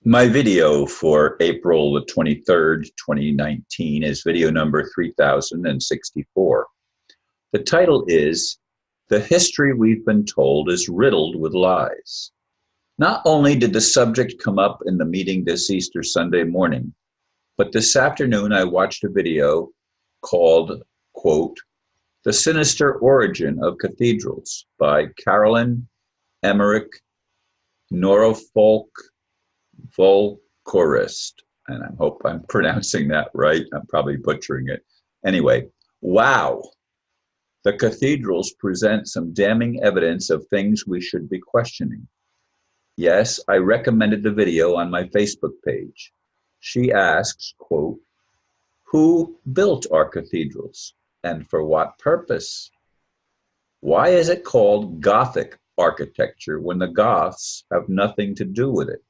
My video for April the 23rd, 2019 is video number 3064. The title is "The History We've Been Told is Riddled with Lies." Not only did the subject come up in the meeting this Easter Sunday morning, but this afternoon I watched a video called, quote, "The Sinister Origin of Cathedrals" by Carolyn Emmerich Norfolk Volkorist, and I hope I'm pronouncing that right. I'm probably butchering it. Anyway, wow. The cathedrals present some damning evidence of things we should be questioning. Yes, I recommended the video on my Facebook page. She asks, quote, "Who built our cathedrals and for what purpose? Why is it called Gothic architecture when the Goths have nothing to do with it?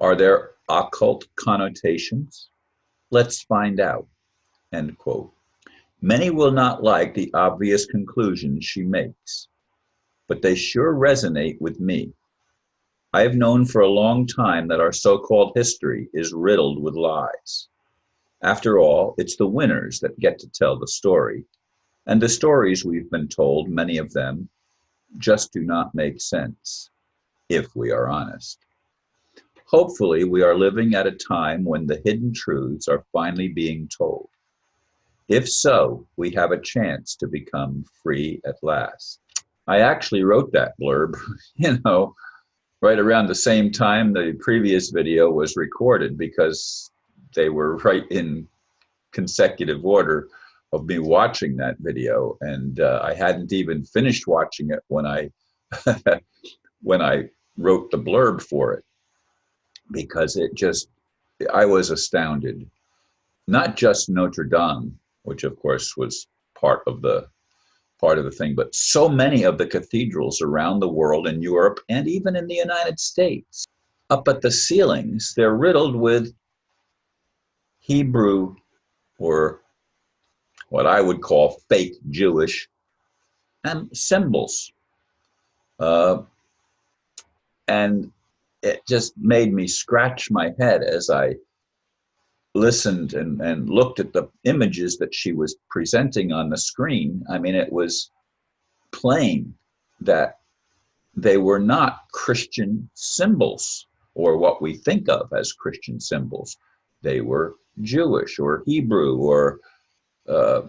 Are there occult connotations? Let's find out," end quote. Many will not like the obvious conclusions she makes, but they sure resonate with me. I have known for a long time that our so-called history is riddled with lies. After all, it's the winners that get to tell the story, and the stories we've been told, many of them, just do not make sense, if we are honest. Hopefully, we are living at a time when the hidden truths are finally being told. If so, we have a chance to become free at last. I actually wrote that blurb, right around the same time the previous video was recorded, because they were right in consecutive order of me watching that video, and I hadn't even finished watching it when I when I wrote the blurb for it, because I was astounded. Not just Notre Dame, which of course was part of the thing, but so many of the cathedrals around the world, in Europe and even in the United States. Up at the ceilings, they're riddled with Hebrew, or what I would call fake Jewish, symbols. Uh, and it just made me scratch my head as I listened and looked at the images that she was presenting on the screen. I mean, it was plain that they were not Christian symbols, or what we think of as Christian symbols. They were Jewish or Hebrew or uh,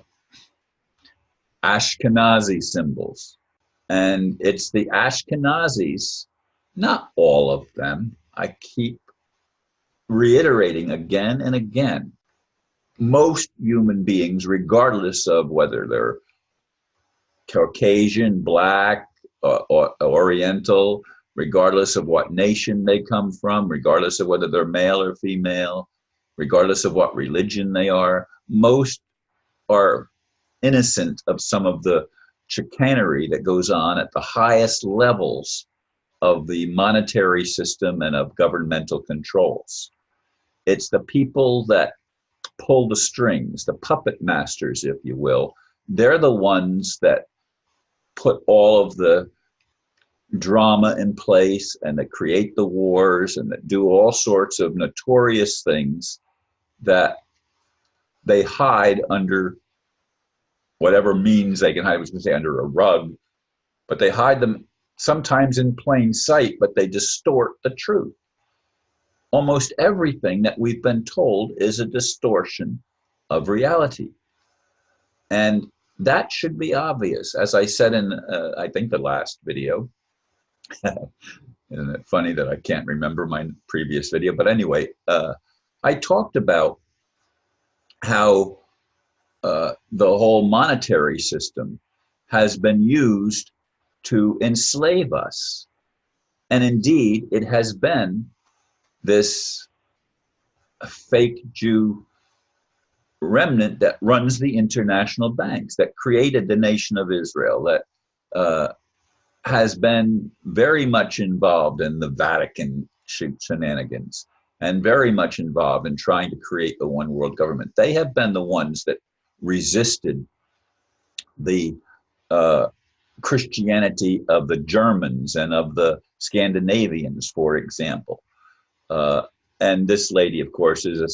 Ashkenazi symbols. And it's the Ashkenazis, not all of them. I keep reiterating again and again, most human beings, regardless of whether they're Caucasian, Black, or Oriental, regardless of what nation they come from, regardless of whether they're male or female, regardless of what religion they are, most are innocent of some of the chicanery that goes on at the highest levels of the monetary system and of governmental controls. It's the people that pull the strings, the puppet masters, if you will. They're the ones that put all of the drama in place, and that create the wars, and that do all sorts of notorious things that they hide under whatever means they can hide. I was going to say under a rug, but they hide them sometimes in plain sight, but they distort the truth. Almost everything that we've been told is a distortion of reality. And that should be obvious. As I said in, I think, the last video. Isn't it funny that I can't remember my previous video? But anyway, I talked about how the whole monetary system has been used to enslave us. And indeed, it has been this fake Jew remnant that runs the international banks, that created the nation of Israel, that has been very much involved in the Vatican shenanigans, and very much involved in trying to create a one world government. They have been the ones that resisted the Christianity of the Germans and of the Scandinavians, for example. Uh, and this lady, of course, is a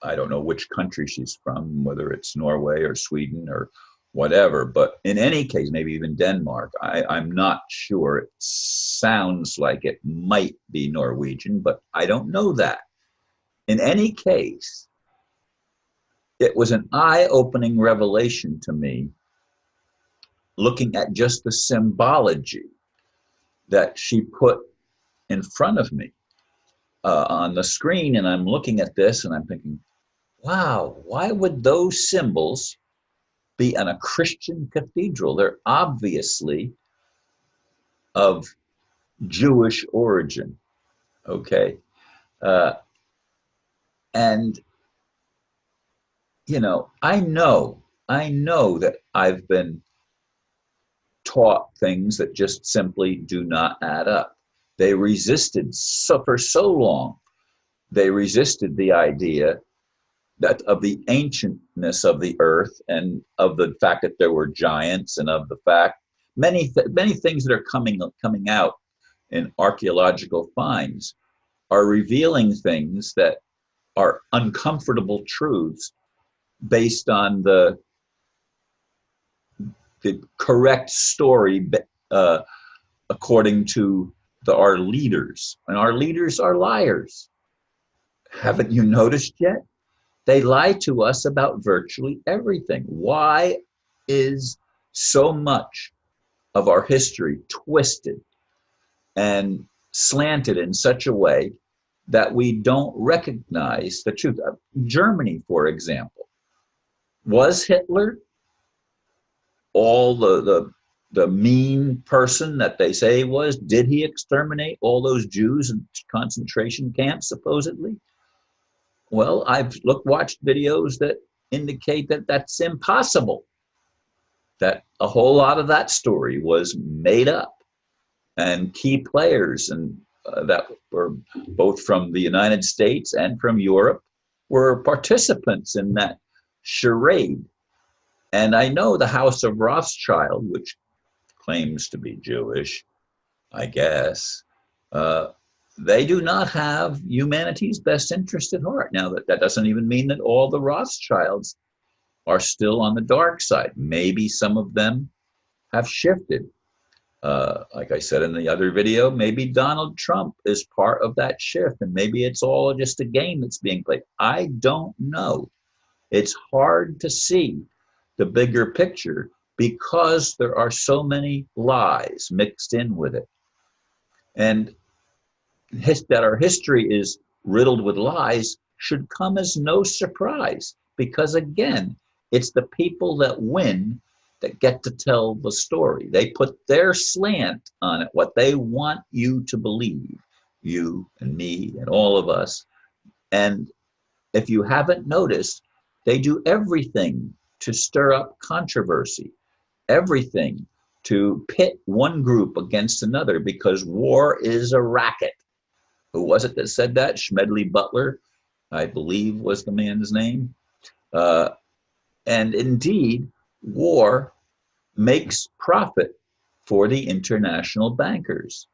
I don't know which country she's from, whether it's Norway or Sweden or whatever. But in any case, maybe even Denmark. I'm not sure. It sounds like it might be Norwegian, but I don't know that. In any case, it was an eye-opening revelation to me, looking at just the symbology that she put in front of me on the screen. And I'm looking at this and I'm thinking, wow, why would those symbols be in a Christian cathedral? They're obviously of Jewish origin. Okay. Uh, and, I know that I've been taught things that just simply do not add up. They resisted for so long. They resisted the idea that of the ancientness of the earth and of the fact that there were giants, and of the fact many things that are coming out in archaeological finds are revealing things that are uncomfortable truths based on the correct story, according to our leaders. And our leaders are liars. Haven't you noticed yet? They lie to us about virtually everything. Why is so much of our history twisted and slanted in such a way that we don't recognize the truth? Germany, for example, was Hitler all the mean person that they say he was? Did he exterminate all those Jews in concentration camps, supposedly? Well, I've watched videos that indicate that that's impossible, that a whole lot of that story was made up, and key players and that were both from the United States and from Europe were participants in that charade. And I know the House of Rothschild, which claims to be Jewish, I guess, they do not have humanity's best interest at heart. Now, that doesn't even mean that all the Rothschilds are still on the dark side. Maybe some of them have shifted. Like I said in the other video, maybe Donald Trump is part of that shift, and maybe it's all just a game that's being played. I don't know. It's hard to see the bigger picture because there are so many lies mixed in with it. And that our history is riddled with lies should come as no surprise, because again, it's the people that win that get to tell the story. They put their slant on it, what they want you to believe, you and me and all of us. And if you haven't noticed, they do everything to stir up controversy, everything to pit one group against another, because war is a racket. Who was it that said that? Smedley Butler, I believe, was the man's name. And indeed, war makes profit for the international bankers.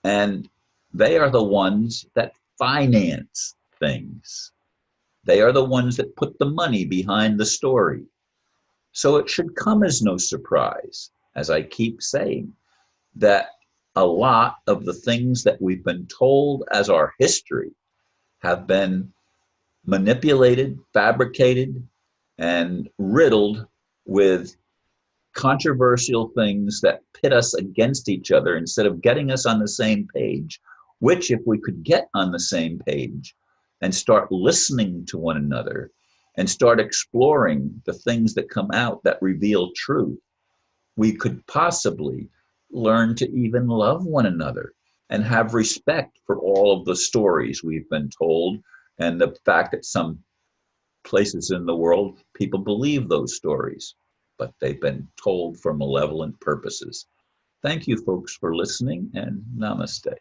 And they are the ones that finance things. They are the ones that put the money behind the story. So it should come as no surprise, as I keep saying, that a lot of the things that we've been told as our history have been manipulated, fabricated, and riddled with controversial things that pit us against each other instead of getting us on the same page, which, if we could get on the same page and start listening to one another and start exploring the things that come out that reveal truth, we could possibly learn to even love one another and have respect for all of the stories we've been told, and the fact that some places in the world people believe those stories, but they've been told for malevolent purposes. Thank you, folks, for listening, and namaste.